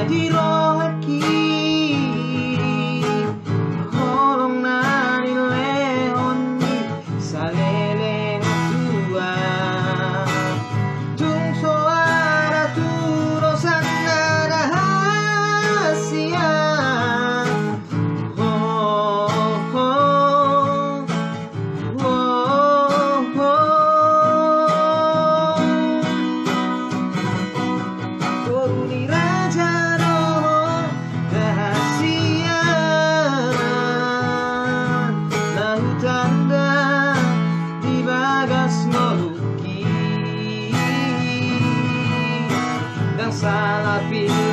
di rohaki holong na ni leon sa leleng tua tung suara turo sana rahasia oh oh oh oh Koruni Raja Roh rahasia lalu tanda di bagas Moluki dan salah pilih